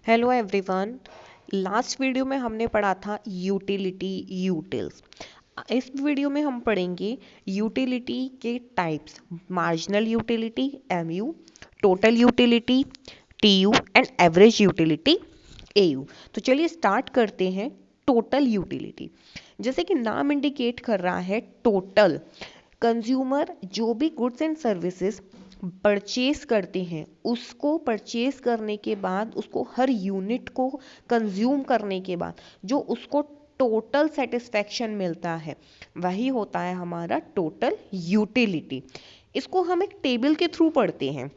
Hello everyone. Last video में हमने पढ़ा था यूटिलिटी यूटिल्स। इस वीडियो में हम पढ़ेंगे यूटिलिटी के types, marginal utility MU, total utility TU and average utility AU. तो चलिए स्टार्ट करते हैं टोटल यूटिलिटी। जैसे कि नाम इंडिकेट कर रहा है, टोटल कंज्यूमर जो भी गुड्स एंड सर्विसेज परचेज करते हैं, उसको परचेज करने के बाद उसको हर यूनिट को कंज्यूम करने के बाद जो उसको टोटल सेटिस्फैक्शन मिलता है, वही होता है हमारा टोटल यूटिलिटी। इसको हम एक टेबल के थ्रू पढ़ते हैं।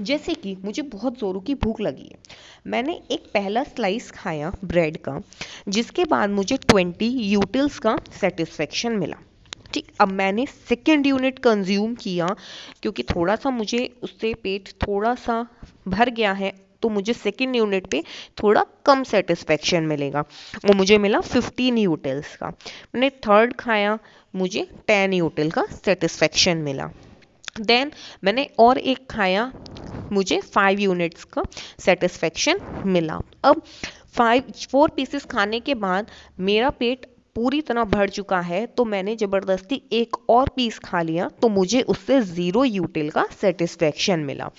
जैसे कि मुझे बहुत ज़ोरों की भूख लगी है, मैंने एक पहला स्लाइस खाया ब्रेड का, जिसके बाद मुझे 20 यूटिल्स का सेटिस्फेक्शन मिला। ठीक, अब मैंने सेकेंड यूनिट कंज्यूम किया, क्योंकि थोड़ा सा मुझे उससे पेट थोड़ा सा भर गया है, तो मुझे सेकेंड यूनिट पे थोड़ा कम सेटिस्फेक्शन मिलेगा। वो मुझे मिला 15 यूटिल्स का। मैंने थर्ड खाया, मुझे 10 यूटिल का सेटिस्फेक्शन मिला। देन मैंने और एक खाया, मुझे 5 यूनिट्स का सेटिस्फेक्शन मिला। अब 4 पीसेस खाने के बाद मेरा पेट पूरी तरह भर चुका है, तो मैंने ज़बरदस्ती एक और पीस खा लिया, तो मुझे उससे 0 यूटिल का सेटिस्फेक्शन मिला।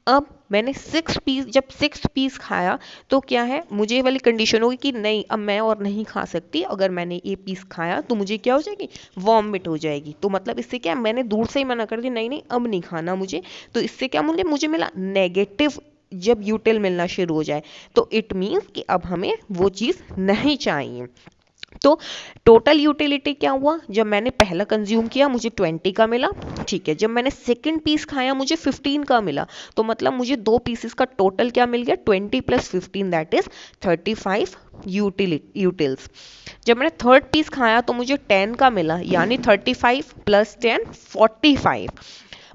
अब मैंने 6 पीस, जब 6 पीस खाया, तो क्या है, मुझे ये वाली कंडीशन होगी कि नहीं, अब मैं और नहीं खा सकती। अगर मैंने ये पीस खाया तो मुझे क्या हो जाएगी, वॉमिट हो जाएगी। तो मतलब इससे क्या, मैंने दूर से ही मना कर दिया, नहीं नहीं अब नहीं खाना मुझे। तो इससे क्या मुझे मिला नेगेटिव। जब यूटिल मिलना शुरू हो जाए तो इट मीन्स कि अब हमें वो चीज़ नहीं चाहिए। तो टोटल यूटिलिटी क्या हुआ, जब मैंने पहला कंज्यूम किया मुझे 20 का मिला। ठीक है, जब मैंने सेकंड पीस खाया मुझे 15 का मिला। तो मतलब मुझे 2 पीसेस का टोटल क्या मिल गया, 20 प्लस 15 दैट इज 35 यूटिल्स। जब मैंने थर्ड पीस खाया तो मुझे 10 का मिला, यानी 35 प्लस 10 45।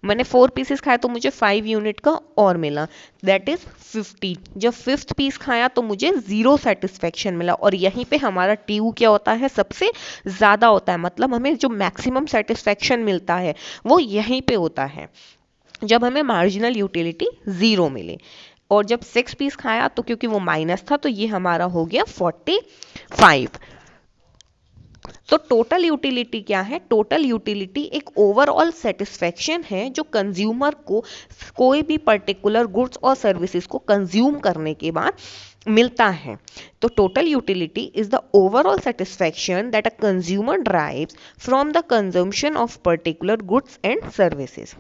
मैंने 4 पीसेस खाया तो मुझे 5 यूनिट का और मिला, दैट इज 50। जब फिफ्थ पीस खाया तो मुझे 0 सेटिस्फेक्शन मिला। और यहीं पे हमारा टीयू क्या होता है, सबसे ज़्यादा होता है। मतलब हमें जो मैक्सिमम सेटिस्फेक्शन मिलता है वो यहीं पे होता है, जब हमें मार्जिनल यूटिलिटी 0 मिले। और जब 6 पीस खाया तो क्योंकि वो माइनस था, तो ये हमारा हो गया 45। तो टोटल यूटिलिटी क्या है, टोटल यूटिलिटी एक ओवरऑल सेटिस्फेक्शन है जो कंज्यूमर को कोई भी पर्टिकुलर गुड्स और सर्विसेज को कंज्यूम करने के बाद मिलता है। तो total utility is the overall satisfaction that a consumer drives from the consumption of particular goods and services.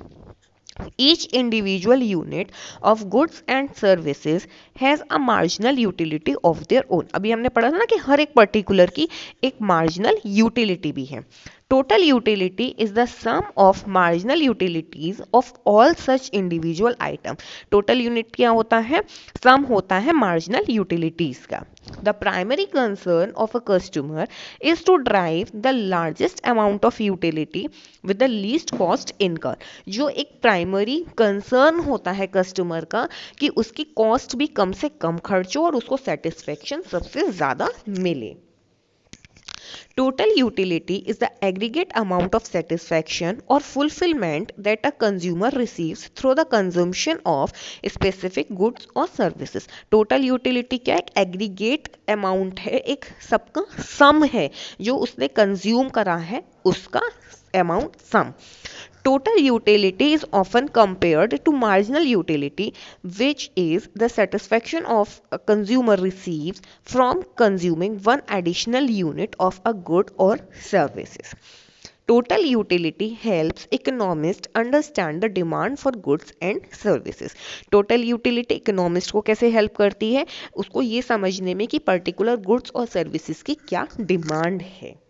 Each individual unit of goods and services has a marginal utility of their own। अभी हमने पढ़ा था ना कि हर एक particular की एक marginal utility भी है। Total utility is the sum of marginal utilities of all such individual item. Total unit क्या होता है, सम होता है मार्जिनल यूटिलिटीज का। The primary concern of a customer is to drive the largest amount of utility with the least cost incur। जो एक primary concern होता है कस्टमर का, कि उसकी कॉस्ट भी कम से कम खर्च हो और उसको सेटिस्फेक्शन सबसे ज़्यादा मिले। Total utility is the aggregate amount of satisfaction or fulfillment that a consumer receives through the consumption of specific goods or services। Total utility क्या है, एक aggregate amount है, एक सबका sum है, जो उसने consume करा है उसका amount sum। Total utility is often compared to marginal utility, which is the satisfaction of a consumer receives from consuming one additional unit of a good or services। Total utility helps economists understand the demand for goods and services। Total utility economist को कैसे help करती है, उसको ये समझने में कि particular goods और services की क्या demand है।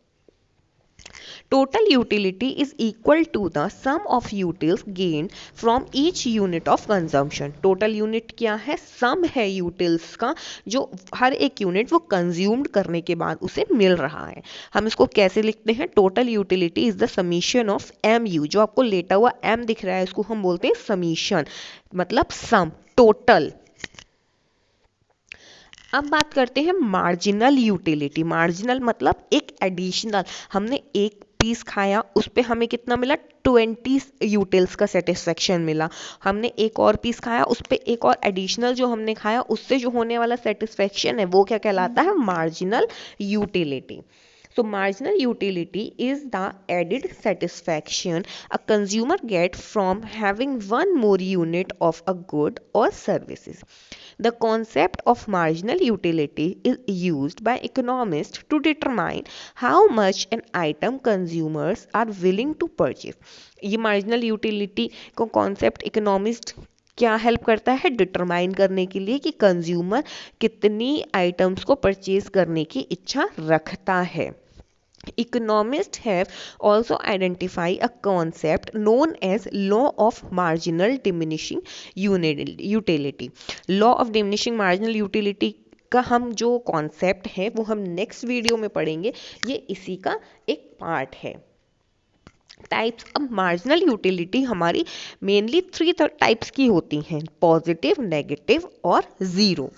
Total utility is equal to the sum of utils gained from each unit of consumption। Total unit क्या है, sum है utils का, जो हर एक यूनिट वो कंज्यूम्ड करने के बाद उसे मिल रहा है। हम इसको कैसे लिखते हैं, total utility is the summation of M U. जो आपको लेटा हुआ एम दिख रहा है इसको हम बोलते हैं समीशन, मतलब सम, टोटल। अब बात करते हैं मार्जिनल यूटिलिटी। मार्जिनल मतलब एक एडिशनल, हमने एक पीस खाया उस पे हमें कितना मिला, 20 यूटिल्स का सेटिस्फेक्शन मिला। हमने एक और पीस खाया उस पे एक और एडिशनल जो हमने खाया उससे जो होने वाला सेटिस्फेक्शन है वो क्या कहलाता है, marginal utility. So marginal utility is the added satisfaction a consumer get from having one more unit of a good or services. The concept of marginal utility is used by economists to determine how much an item consumers are willing to purchase. ये marginal utility को concept economist क्या help करता है, determine करने के लिए कि consumer कितनी आइटम्स को परचेज करने की इच्छा रखता है। Economists have also identified a concept known as law of marginal diminishing utility. Law of diminishing marginal utility का हम जो कॉन्सेप्ट है वो हम नेक्स्ट वीडियो में पढ़ेंगे, ये इसी का एक पार्ट है। टाइप्स ऑफ मार्जिनल यूटिलिटी हमारी मेनली 3 टाइप्स की होती हैं, पॉजिटिव, नेगेटिव और ज़ीरो।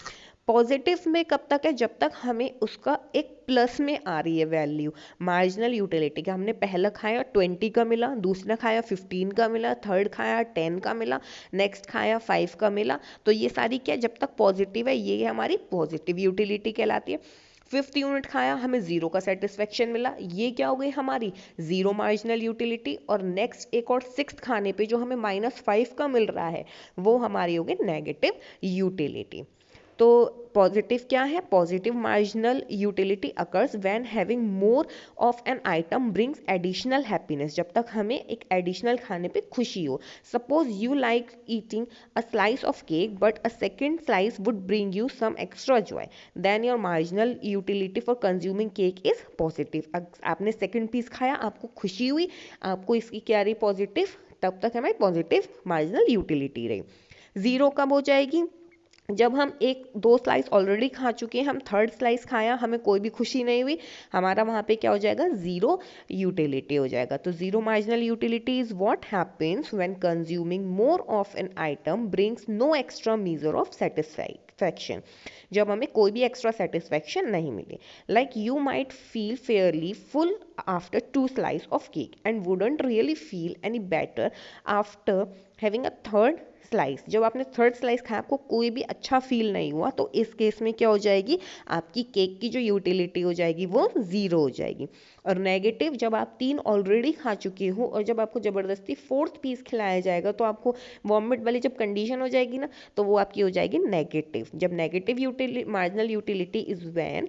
पॉजिटिव में कब तक है, जब तक हमें उसका एक प्लस में आ रही है वैल्यू। मार्जिनल यूटिलिटी का हमने पहला खाया 20 का मिला, दूसरा खाया 15 का मिला, थर्ड खाया 10 का मिला, नेक्स्ट खाया 5 का मिला, तो ये सारी क्या, जब तक पॉजिटिव है ये हमारी पॉजिटिव यूटिलिटी कहलाती है। 5th यूनिट खाया हमें जीरो का सेटिस्फेक्शन मिला, ये क्या हो गई हमारी जीरो मार्जिनल यूटिलिटी। और नेक्स्ट एक और 6th खाने पे जो हमें -5 का मिल रहा है वो हमारी हो गई नेगेटिव यूटिलिटी। तो पॉजिटिव क्या है, positive marginal utility occurs when having more of an item brings additional happiness, जब तक हमें एक एडिशनल खाने पे खुशी हो। Suppose you like eating a slice of cake but a second slice would bring you some extra joy, then your marginal utility for consuming cake is positive. आपने second piece खाया, आपको खुशी हुई, आपको इसकी क्या रही, पॉजिटिव, तब तक हमें पॉजिटिव मार्जिनल यूटिलिटी रही। जीरो कब हो जाएगी, जब हम एक 2 स्लाइस ऑलरेडी खा चुके हैं, हम थर्ड स्लाइस खाया, हमें कोई भी खुशी नहीं हुई, हमारा वहाँ पे क्या हो जाएगा, जीरो यूटिलिटी हो जाएगा। तो zero marginal utility is what happens when consuming more of an item brings no extra measure of satisfaction, जब हमें कोई भी एक्स्ट्रा सेटिस्फैक्शन नहीं मिली। Like you might feel fairly full after 2 slices of cake and wouldn't really feel any better after having a third slice. जब आपने third slice खाया आपको कोई भी अच्छा फील नहीं हुआ, तो इस केस में क्या हो जाएगी, आपकी केक की जो यूटिलिटी हो जाएगी वो जीरो हो जाएगी। और नेगेटिव, जब आप 3 ऑलरेडी खा चुके हो और जब आपको ज़बरदस्ती 4th पीस खिलाया जाएगा तो आपको वॉमिट वाली जब कंडीशन हो जाएगी ना, तो वो आपकी हो जाएगी नेगेटिव। जब negative marginal utility is when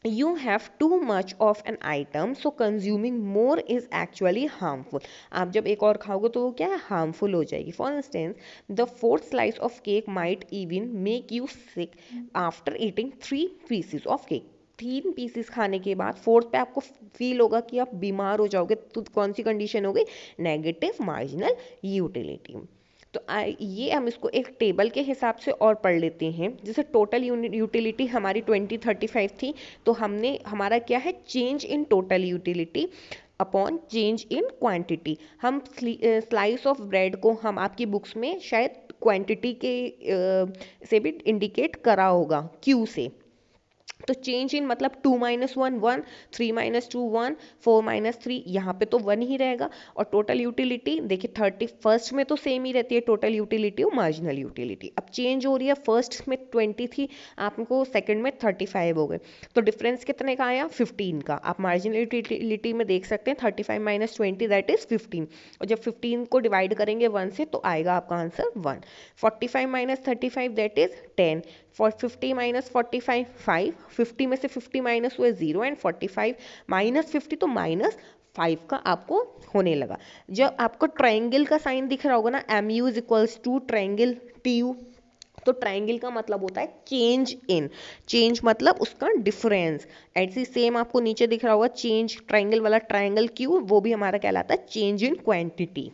you have too much of an item so consuming more is actually harmful। आप जब एक और खाओगे तो वो क्या है, हार्मफुल हो जाएगी। For instance the 4th slice of cake might even make you sick after eating 3 pieces of cake। 3 pieces खाने के बाद 4th पे आपको फील होगा कि आप बीमार हो जाओगे, तो कौन सी कंडीशन हो गई, नेगेटिव मार्जिनल यूटिलिटी। तो ये हम इसको एक टेबल के हिसाब से और पढ़ लेते हैं। जैसे टोटल यूटिलिटी हमारी 2035 थी, तो हमने हमारा क्या है, change in total utility upon change in quantity. हम स्लाइस ऑफ ब्रेड को हम आपकी बुक्स में शायद क्वांटिटी के से भी इंडिकेट करा होगा, क्यू से। तो चेंज इन मतलब 2 - 1 1, 3 - 2 1, 4 - 3, यहाँ पे तो 1 ही रहेगा। और टोटल यूटिलिटी देखिए 31st में तो सेम ही रहती है टोटल यूटिलिटी और मार्जिनल यूटिलिटी। अब चेंज हो रही है, फर्स्ट में 20 थी, आपको सेकंड में 35 हो गए, तो डिफरेंस कितने का आया, 15 का। आप मार्जिनल यूटिलिटी में देख सकते हैं 35 - 20 दैट इज 15, और जब 15 को डिवाइड करेंगे 1 से तो आएगा आपका आंसर 1। 45 - 35 दैट इज 10, 50 - 45 5, 50 में से 50 माइनस हुए 0, एंड 45 - 50 तो -5 का आपको होने लगा। जब आपको ट्रायंगल का साइन दिख रहा होगा ना, MU is equals to triangle TU, तो ट्रायंगल का मतलब होता है चेंज इन, चेंज मतलब उसका डिफरेंस। ऐसी सेम आपको नीचे दिख रहा होगा चेंज, ट्रायंगल वाला ट्रायंगल क्यू, वो भी हमारा कहलाता है चेंज इन क्वांटिटी।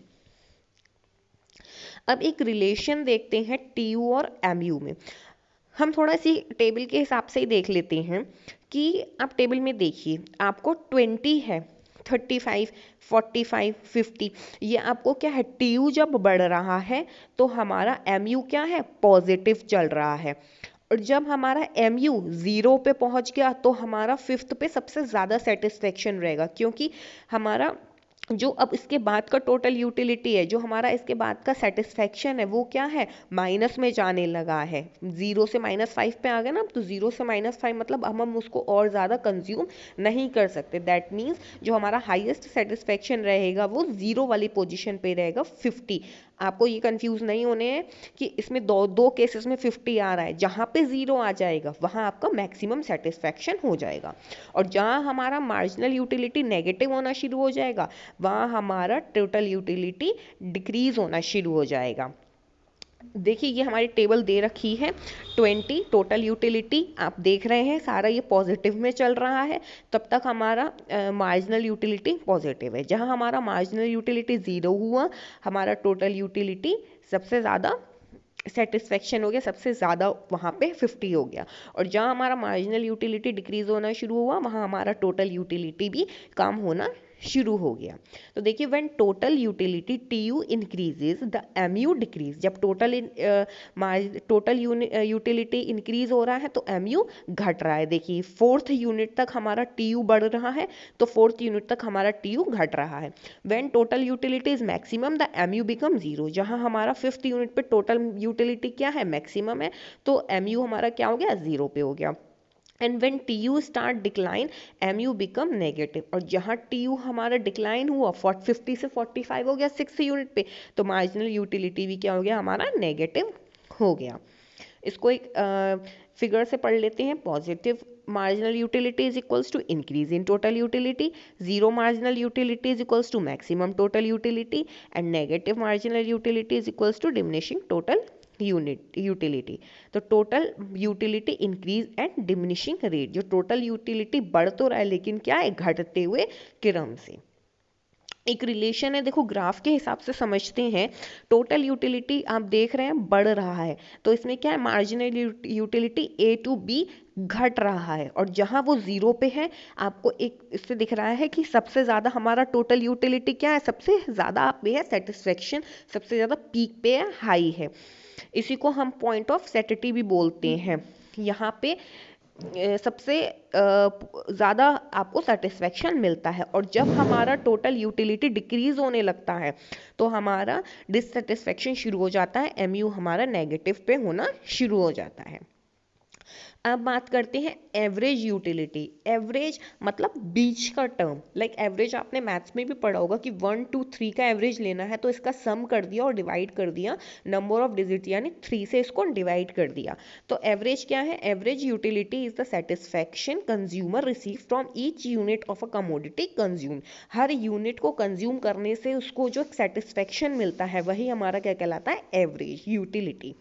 अब एक रिलेशन देखते हैं TU और MU में। हम थोड़ा सी टेबल के हिसाब से ही देख लेते हैं कि आप टेबल में देखिए, आपको 20 है, 35, 45, 50, ये आपको क्या है, TU जब बढ़ रहा है तो हमारा MU क्या है, पॉजिटिव चल रहा है। और जब हमारा MU 0 पे पहुंच गया तो हमारा 5th पे सबसे ज़्यादा सेटिस्फेक्शन रहेगा, क्योंकि हमारा जो अब इसके बाद का टोटल यूटिलिटी है, जो हमारा इसके बाद का सेटिस्फेक्शन है, वो क्या है, माइनस में जाने लगा है। 0 से -5 पे आ गया ना, तो 0 से -5 मतलब हम उसको और ज़्यादा कंज्यूम नहीं कर सकते। दैट मीन्स जो हमारा हाईएस्ट सेटिस्फेक्शन रहेगा वो 0 वाली पोजीशन पे रहेगा 50। आपको ये कंफ्यूज नहीं होने हैं कि इसमें दो केसेस में 50 आ रहा है। जहाँ पे 0 आ जाएगा वहाँ आपका मैक्सिमम सेटिस्फेक्शन हो जाएगा, और जहाँ हमारा मार्जिनल यूटिलिटी नेगेटिव होना शुरू हो जाएगा वहाँ हमारा टोटल यूटिलिटी डिक्रीज होना शुरू हो जाएगा। देखिए ये हमारी टेबल दे रखी है 20 टोटल यूटिलिटी, आप देख रहे हैं सारा ये पॉजिटिव में चल रहा है। तब तक हमारा मार्जिनल यूटिलिटी पॉजिटिव है। जहां हमारा मार्जिनल यूटिलिटी 0 हुआ, हमारा टोटल यूटिलिटी सबसे ज़्यादा सेटिस्फेक्शन हो गया, सबसे ज़्यादा वहाँ पे 50 हो गया। और जहाँ हमारा मार्जिनल यूटिलिटी डिक्रीज होना शुरू हुआ वहाँ हमारा टोटल यूटिलिटी भी कम होना शुरू हो गया। तो देखिए when total utility TU increases the MU decrease. जब टोटल यूटिलिटी इंक्रीज हो रहा है तो MU घट रहा है। देखिए 4th यूनिट तक हमारा TU बढ़ रहा है तो 4th यूनिट तक हमारा TU घट रहा है। When total utility is maximum the MU become 0। जहां हमारा 5th यूनिट पे टोटल यूटिलिटी क्या है, मैक्सिमम है, तो MU हमारा क्या हो गया, 0 पे हो गया। And when TU start decline MU become negative. और जहाँ TU हमारा डिक्लाइन हुआ 50 से 45 हो गया 6th यूनिट पे, तो मार्जिनल यूटिलिटी भी क्या हो गया, हमारा नेगेटिव हो गया। इसको एक फिगर से पढ़ लेते हैं। Positive marginal utility is equals to increase in total utility, zero marginal utility is equals to maximum total utility, and negative marginal utility is equals to diminishing total utility। तो total utility increase and diminishing rate. जो total utility बढ़ तो रहा है लेकिन क्या है, घटते हुए क्रम से। एक रिलेशन है, देखो ग्राफ के हिसाब से समझते हैं। टोटल यूटिलिटी आप देख रहे हैं बढ़ रहा है, तो इसमें क्या है, marginal utility A to B घट रहा है। और जहां वो 0 पे है, आपको एक इससे दिख रहा है कि सबसे ज़्यादा हमारा टोटल यूटिलिटी क्या है, सबसे ज़्यादा पे है सेटिस्फेक्शन, सबसे ज़्यादा पीक पे है, हाई है। इसी को हम पॉइंट ऑफ सेटिटी भी बोलते हैं। यहाँ पे सबसे ज़्यादा आपको सेटिस्फेक्शन मिलता है। और जब हमारा टोटल यूटिलिटी डिक्रीज होने लगता है तो हमारा डिससेटिस्फेक्शन शुरू हो जाता है, MU हमारा नेगेटिव पे होना शुरू हो जाता है। अब बात करते हैं एवरेज यूटिलिटी। एवरेज मतलब बीच का टर्म। लाइक एवरेज आपने मैथ्स में भी पढ़ा होगा कि 1 2 3 का एवरेज लेना है तो इसका सम कर दिया और डिवाइड कर दिया नंबर ऑफ डिजिट, यानी 3 से इसको डिवाइड कर दिया। तो एवरेज क्या है, average utility is the satisfaction consumer receive from each unit of a commodity consume. Her unit को कंज्यूम करने से उसको जो सेटिस्फेक्शन मिलता है वही हमारा क्या कहलाता है, average utility.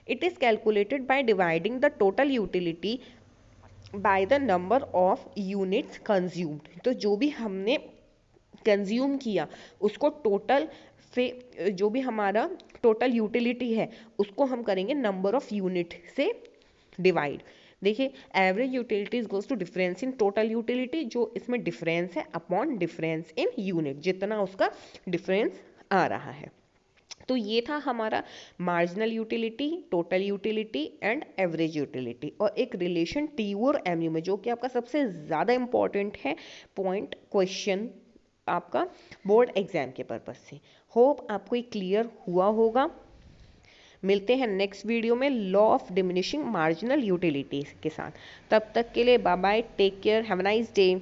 It is calculated by dividing the total utility by the number of units consumed। तो जो भी हमने कंज्यूम किया उसको टोटल से, जो भी हमारा टोटल यूटिलिटी है उसको हम करेंगे नंबर ऑफ यूनिट से डिवाइड। देखिए average utility is goes to difference in total utility, जो इसमें डिफरेंस है अपॉन डिफरेंस इन यूनिट, जितना उसका डिफरेंस आ रहा है। तो ये था हमारा marginal utility, total utility and average utility, और एक रिलेशन TU और MU में, जो कि आपका सबसे ज़्यादा इंपॉर्टेंट है पॉइंट क्वेश्चन आपका बोर्ड एग्जाम के पर्पज से। होप आपको ये क्लियर हुआ होगा। मिलते हैं नेक्स्ट वीडियो में law of diminishing marginal utility के साथ। तब तक के लिए bye bye, take care, have a nice day.